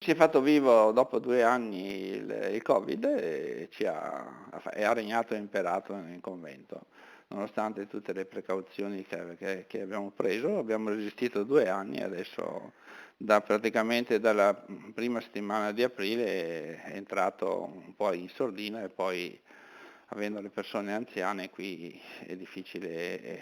Si è fatto vivo dopo 2 anni il Covid e ha regnato e imperato in convento. Nonostante tutte le precauzioni che abbiamo preso, abbiamo resistito 2 anni e adesso praticamente dalla prima settimana di aprile è entrato un po' in sordina e poi avendo le persone anziane qui è difficile,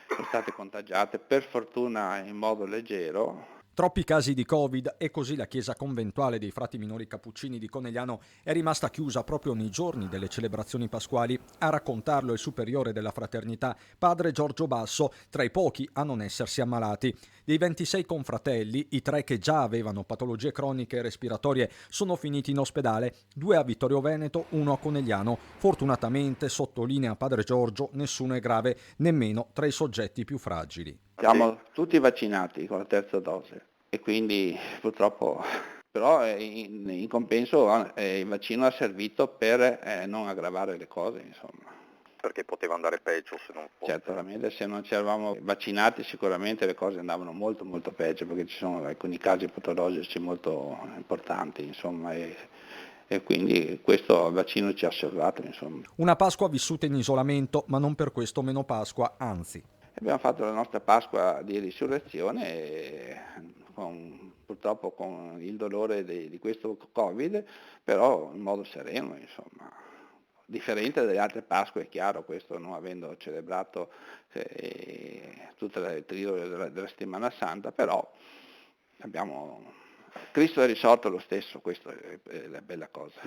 sono state contagiate, per fortuna in modo leggero. Troppi casi di Covid e così la chiesa conventuale dei frati minori cappuccini di Conegliano è rimasta chiusa proprio nei giorni delle celebrazioni pasquali. A raccontarlo il superiore della fraternità, padre Giorgio Basso, tra i pochi a non essersi ammalati. Dei 26 confratelli, i 3 che già avevano patologie croniche e respiratorie sono finiti in ospedale, 2 a Vittorio Veneto, 1 a Conegliano. Fortunatamente, sottolinea padre Giorgio, nessuno è grave, nemmeno tra i soggetti più fragili. Siamo tutti vaccinati con la terza dose e quindi purtroppo, però in compenso il vaccino ha servito per non aggravare le cose, insomma. Perché poteva andare peggio se non fosse. Certamente se non ci eravamo vaccinati sicuramente le cose andavano molto molto peggio perché ci sono alcuni casi patologici molto importanti, insomma, e quindi questo vaccino ci ha salvato, insomma. Una Pasqua vissuta in isolamento, ma non per questo meno Pasqua, anzi. Abbiamo fatto la nostra Pasqua di risurrezione purtroppo con il dolore di questo Covid, però in modo sereno, insomma. Differente dalle altre Pasque, è chiaro, questo non avendo celebrato tutto il trio della settimana santa, però Cristo è risorto lo stesso, questa è la bella cosa.